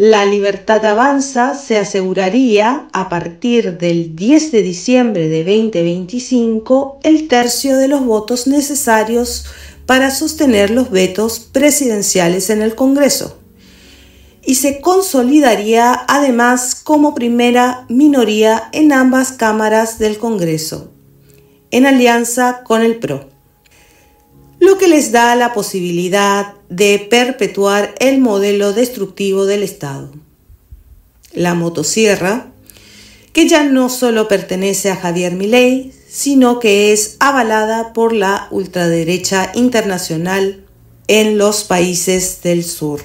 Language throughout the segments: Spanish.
La Libertad Avanza se aseguraría, a partir del 10 de diciembre de 2025, el tercio de los votos necesarios para sostener los vetos presidenciales en el Congreso, y se consolidaría además como primera minoría en ambas cámaras del Congreso, en alianza con el PRO, lo que les da la posibilidad de perpetuar el modelo destructivo del Estado. La motosierra, que ya no solo pertenece a Javier Milei, sino que es avalada por la ultraderecha internacional en los países del sur.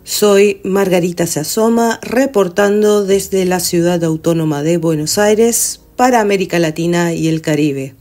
Soy Margarita Se Asoma, reportando desde la ciudad autónoma de Buenos Aires para América Latina y el Caribe.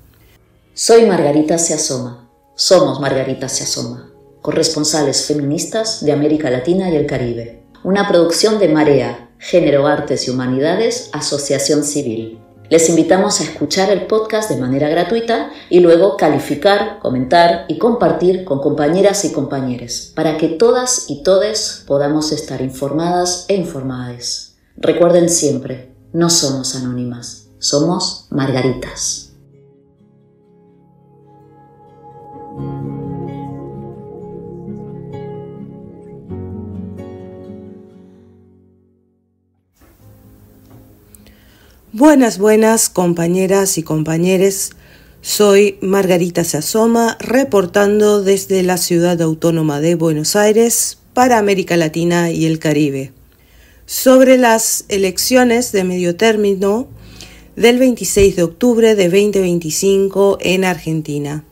Soy Margarita Se Asoma. Somos Margarita Se Asoma, corresponsales feministas de América Latina y el Caribe. Una producción de Marea, Género, Artes y Humanidades, Asociación Civil. Les invitamos a escuchar el podcast de manera gratuita y luego calificar, comentar y compartir con compañeras y compañeros para que todas y todes podamos estar informadas e informades. Recuerden siempre, no somos anónimas, somos Margaritas. Buenas compañeras y compañeros, soy Margarita Se Asoma, reportando desde la ciudad autónoma de Buenos Aires para América Latina y el Caribe, sobre las elecciones de medio término del 26 de octubre de 2025 en Argentina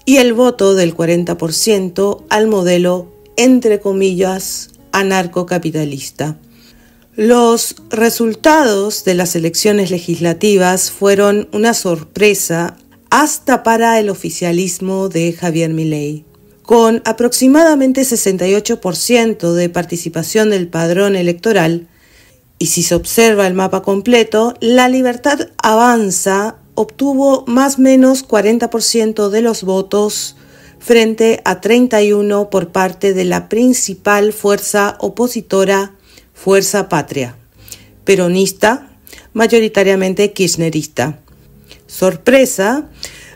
y el voto del 40% al modelo, entre comillas, anarcocapitalista. Los resultados de las elecciones legislativas fueron una sorpresa hasta para el oficialismo de Javier Milei. Con aproximadamente 68% de participación del padrón electoral, y si se observa el mapa completo, la Libertad Avanza obtuvo más o menos 40% de los votos frente a 31% por parte de la principal fuerza opositora, Fuerza Patria, peronista, mayoritariamente kirchnerista. Sorpresa,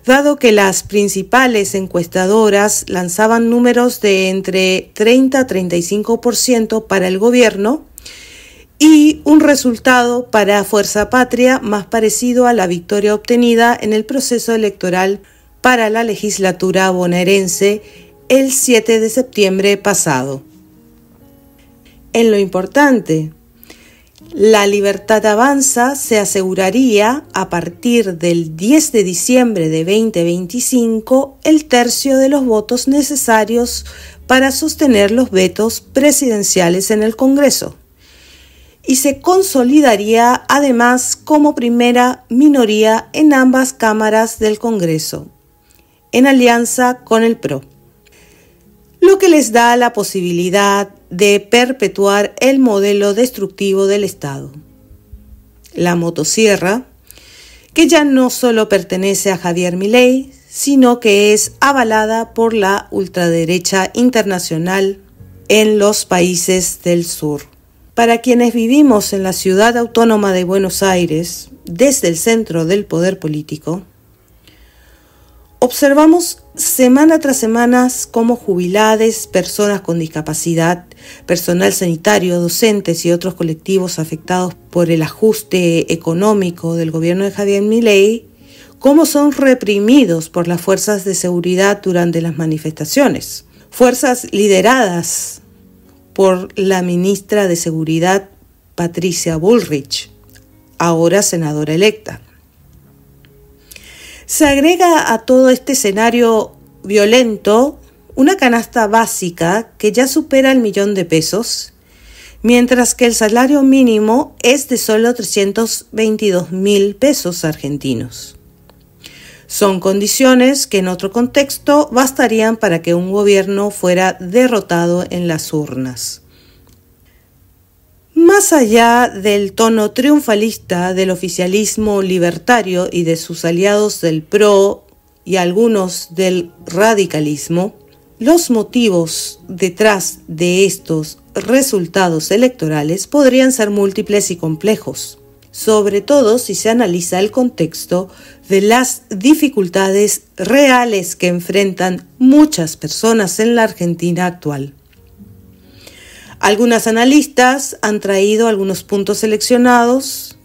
dado que las principales encuestadoras lanzaban números de entre 30 a 35% para el gobierno y un resultado para Fuerza Patria más parecido a la victoria obtenida en el proceso electoral para la legislatura bonaerense el 7 de septiembre pasado. En lo importante, la Libertad Avanza se aseguraría, a partir del 10 de diciembre de 2025, el tercio de los votos necesarios para sostener los vetos presidenciales en el Congreso, y se consolidaría además como primera minoría en ambas cámaras del Congreso, en alianza con el PRO, lo que les da la posibilidad de perpetuar el modelo destructivo del Estado. La motosierra, que ya no solo pertenece a Javier Milei, sino que es avalada por la ultraderecha internacional en los países del sur. Para quienes vivimos en la ciudad autónoma de Buenos Aires, desde el centro del poder político, observamos semana tras semana cómo jubilados, personas con discapacidad, personal sanitario, docentes y otros colectivos afectados por el ajuste económico del gobierno de Javier Milei, cómo son reprimidos por las fuerzas de seguridad durante las manifestaciones. Fuerzas lideradas por la ministra de Seguridad Patricia Bullrich, ahora senadora electa. Se agrega a todo este escenario violento una canasta básica que ya supera el $1.000.000, mientras que el salario mínimo es de solo 322.000 pesos argentinos. Son condiciones que en otro contexto bastarían para que un gobierno fuera derrotado en las urnas. Más allá del tono triunfalista del oficialismo libertario y de sus aliados del PRO y algunos del radicalismo, los motivos detrás de estos resultados electorales podrían ser múltiples y complejos, sobre todo si se analiza el contexto de las dificultades reales que enfrentan muchas personas en la Argentina actual. Algunos analistas han traído algunos puntos seleccionados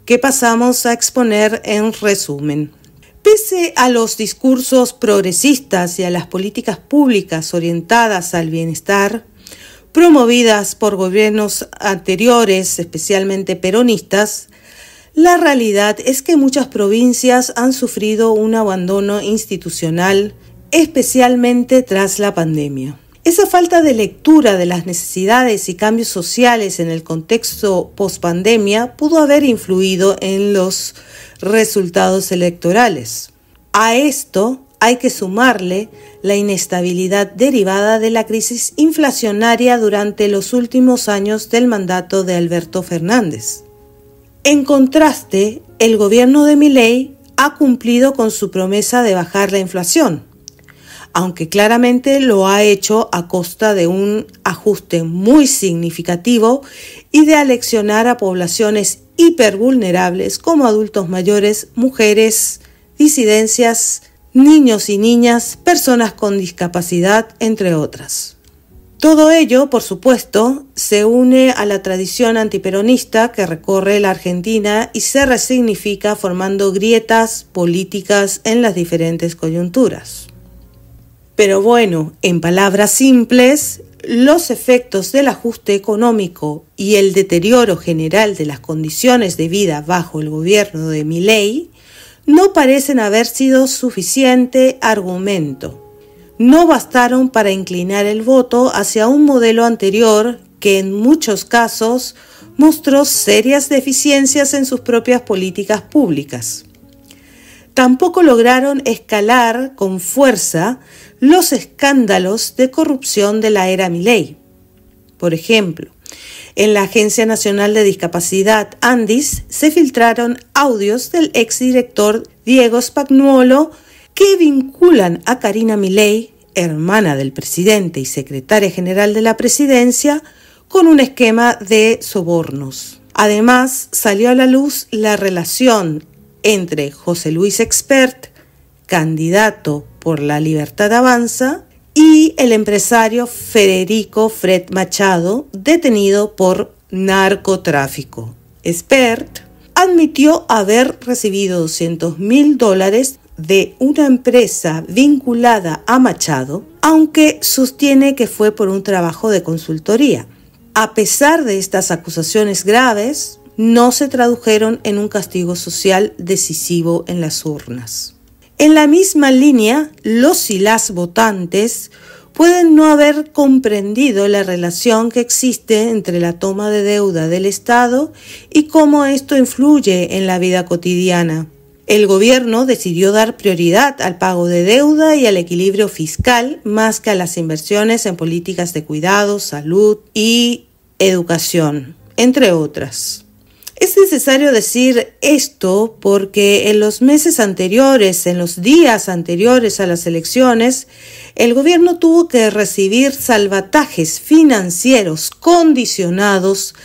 que pasamos a exponer en resumen. Pese a los discursos progresistas y a las políticas públicas orientadas al bienestar, promovidas por gobiernos anteriores, especialmente peronistas, la realidad es que muchas provincias han sufrido un abandono institucional, especialmente tras la pandemia. Esa falta de lectura de las necesidades y cambios sociales en el contexto pospandemia pudo haber influido en los resultados electorales. A esto hay que sumarle la inestabilidad derivada de la crisis inflacionaria durante los últimos años del mandato de Alberto Fernández. En contraste, el gobierno de Milei ha cumplido con su promesa de bajar la inflación, aunque claramente lo ha hecho a costa de un ajuste muy significativo y de aleccionar a poblaciones hipervulnerables como adultos mayores, mujeres, disidencias, niños y niñas, personas con discapacidad, entre otras. Todo ello, por supuesto, se une a la tradición antiperonista que recorre la Argentina y se resignifica formando grietas políticas en las diferentes coyunturas. Pero bueno, en palabras simples, los efectos del ajuste económico y el deterioro general de las condiciones de vida bajo el gobierno de Milei no parecen haber sido suficiente argumento. No bastaron para inclinar el voto hacia un modelo anterior que en muchos casos mostró serias deficiencias en sus propias políticas públicas. Tampoco lograron escalar con fuerza los escándalos de corrupción de la era Milei. Por ejemplo, en la Agencia Nacional de Discapacidad, ANDIS, se filtraron audios del exdirector Diego Spagnuolo que vinculan a Karina Milei, hermana del presidente y secretaria general de la presidencia, con un esquema de sobornos. Además, salió a la luz la relación entre José Luis Expert, candidato por La Libertad Avanza, y el empresario Federico Fred Machado, detenido por narcotráfico. Expert admitió haber recibido $200.000 de una empresa vinculada a Machado, aunque sostiene que fue por un trabajo de consultoría. A pesar de estas acusaciones graves, no se tradujeron en un castigo social decisivo en las urnas. En la misma línea, los y las votantes pueden no haber comprendido la relación que existe entre la toma de deuda del Estado y cómo esto influye en la vida cotidiana. El gobierno decidió dar prioridad al pago de deuda y al equilibrio fiscal más que a las inversiones en políticas de cuidado, salud y educación, entre otras. Es necesario decir esto porque en los meses anteriores, en los días anteriores a las elecciones, el gobierno tuvo que recibir salvatajes financieros condicionados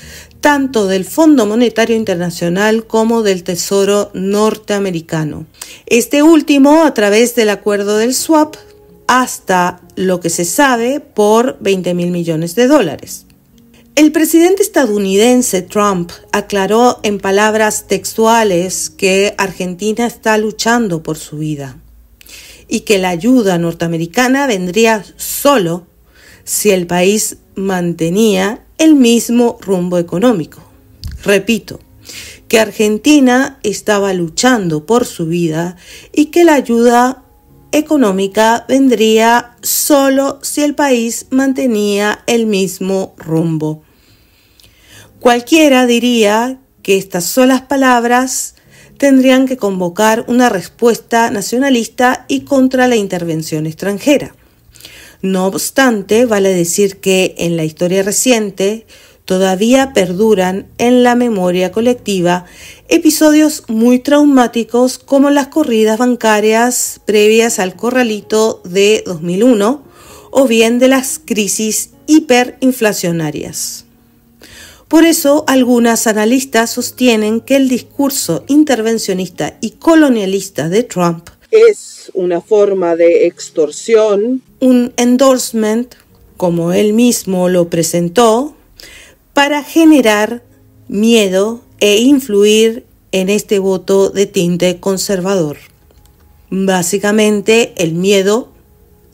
tanto del Fondo Monetario Internacional como del Tesoro norteamericano. Este último a través del acuerdo del swap hasta lo que se sabe por $20.000 millones. El presidente estadounidense Trump aclaró en palabras textuales que Argentina está luchando por su vida y que la ayuda norteamericana vendría solo si el país mantenía el mismo rumbo económico. Repito, que Argentina estaba luchando por su vida y que la ayuda económica vendría solo si el país mantenía el mismo rumbo. Cualquiera diría que estas solas palabras tendrían que convocar una respuesta nacionalista y contra la intervención extranjera. No obstante, vale decir que en la historia reciente todavía perduran en la memoria colectiva episodios muy traumáticos como las corridas bancarias previas al Corralito de 2001 o bien de las crisis hiperinflacionarias. Por eso, algunas analistas sostienen que el discurso intervencionista y colonialista de Trump es una forma de extorsión, un endorsement, como él mismo lo presentó, para generar miedo e influir en este voto de tinte conservador. Básicamente, el miedo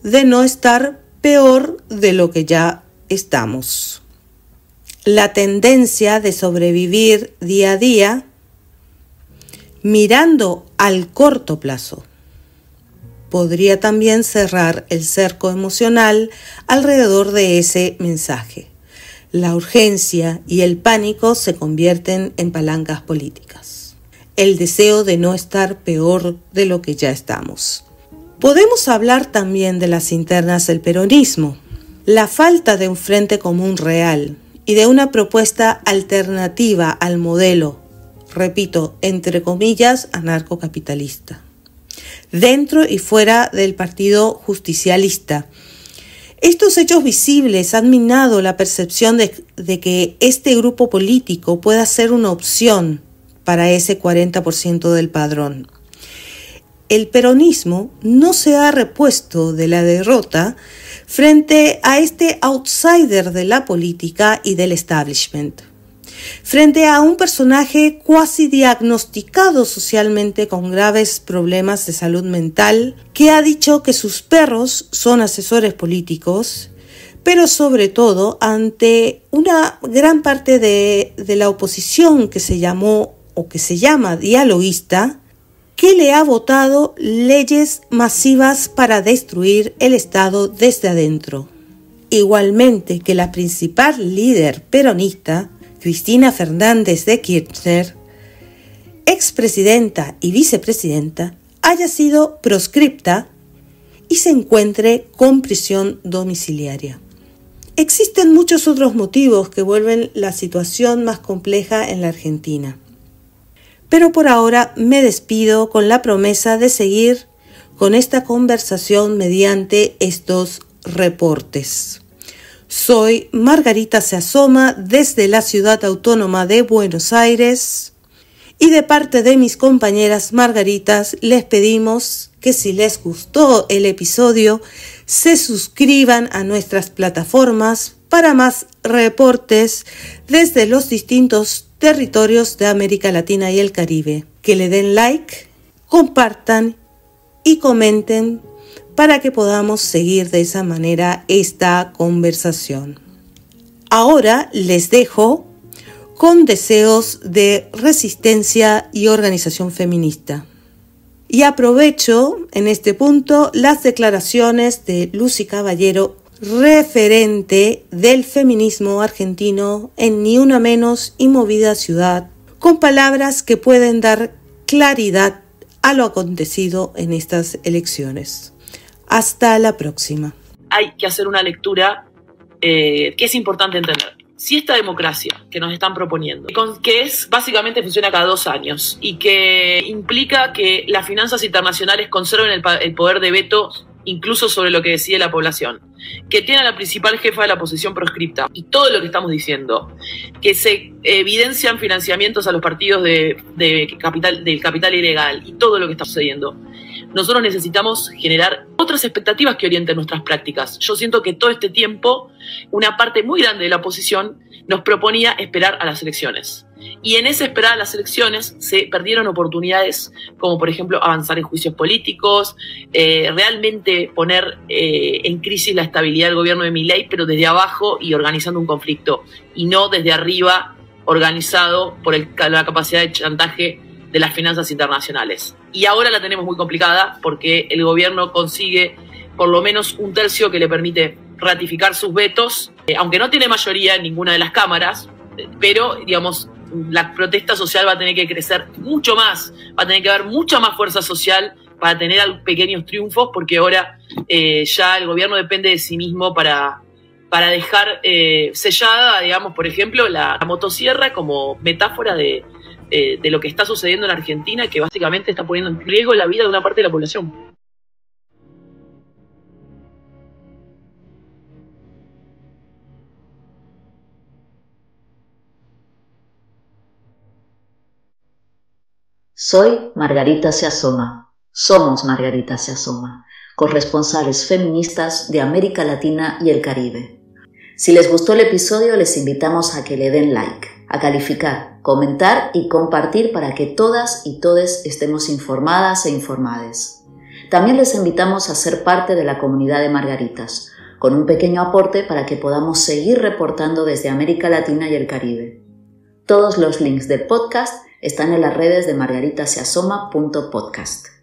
de no estar peor de lo que ya estamos. La tendencia de sobrevivir día a día mirando al corto plazo. Podría también cerrar el cerco emocional alrededor de ese mensaje. La urgencia y el pánico se convierten en palancas políticas. El deseo de no estar peor de lo que ya estamos. Podemos hablar también de las internas del peronismo. La falta de un frente común real y de una propuesta alternativa al modelo, repito, entre comillas, anarcocapitalista, dentro y fuera del partido justicialista. Estos hechos visibles han minado la percepción de que este grupo político pueda ser una opción para ese 40% del padrón. El peronismo no se ha repuesto de la derrota frente a este outsider de la política y del establishment, frente a un personaje cuasi diagnosticado socialmente con graves problemas de salud mental, que ha dicho que sus perros son asesores políticos, pero sobre todo ante una gran parte de la oposición que se llamó o que se llama dialoguista, que le ha votado leyes masivas para destruir el Estado desde adentro. Igualmente que la principal líder peronista, Cristina Fernández de Kirchner, expresidenta y vicepresidenta, haya sido proscripta y se encuentre con prisión domiciliaria. Existen muchos otros motivos que vuelven la situación más compleja en la Argentina. Pero por ahora me despido con la promesa de seguir con esta conversación mediante estos reportes. Soy Margarita Se Asoma desde la Ciudad Autónoma de Buenos Aires y de parte de mis compañeras Margaritas les pedimos que si les gustó el episodio se suscriban a nuestras plataformas para más reportes desde los distintos territorios de América Latina y el Caribe. Que le den like, compartan y comenten para que podamos seguir de esa manera esta conversación. Ahora les dejo con deseos de resistencia y organización feminista. Y aprovecho en este punto las declaraciones de Lucy Caballero, referente del feminismo argentino en Ni Una Menos y Movida Ciudad, con palabras que pueden dar claridad a lo acontecido en estas elecciones. Hasta la próxima. Hay que hacer una lectura que es importante entender. Si esta democracia que nos están proponiendo, que es básicamente funciona cada 2 años y que implica que las finanzas internacionales conserven el poder de veto incluso sobre lo que decide la población, que tiene a la principal jefa de la oposición proscripta, y todo lo que estamos diciendo, que se evidencian financiamientos a los partidos del capital ilegal y todo lo que está sucediendo, nosotros necesitamos generar otras expectativas que orienten nuestras prácticas. Yo siento que todo este tiempo una parte muy grande de la oposición nos proponía esperar a las elecciones. Y en ese esperar a las elecciones se perdieron oportunidades como, por ejemplo, avanzar en juicios políticos, realmente poner en crisis la estabilidad del gobierno de Milei, pero desde abajo y organizando un conflicto, y no desde arriba organizado por la capacidad de chantaje de las finanzas internacionales. Y ahora la tenemos muy complicada porque el gobierno consigue por lo menos 1/3 que le permite ratificar sus vetos, aunque no tiene mayoría en ninguna de las cámaras, pero, digamos, la protesta social va a tener que crecer mucho más, va a tener que haber mucha más fuerza social para tener pequeños triunfos, porque ahora ya el gobierno depende de sí mismo para dejar sellada, digamos, por ejemplo, la motosierra como metáfora de lo que está sucediendo en Argentina, que básicamente está poniendo en riesgo la vida de una parte de la población. Soy Margarita Se Asoma. Somos Margarita Se Asoma, corresponsales feministas de América Latina y el Caribe. Si les gustó el episodio, les invitamos a que le den like, a calificar, comentar y compartir para que todas y todes estemos informadas e informades. También les invitamos a ser parte de la comunidad de Margaritas, con un pequeño aporte para que podamos seguir reportando desde América Latina y el Caribe. Todos los links del podcast están en las redes de margaritaseasoma.podcast.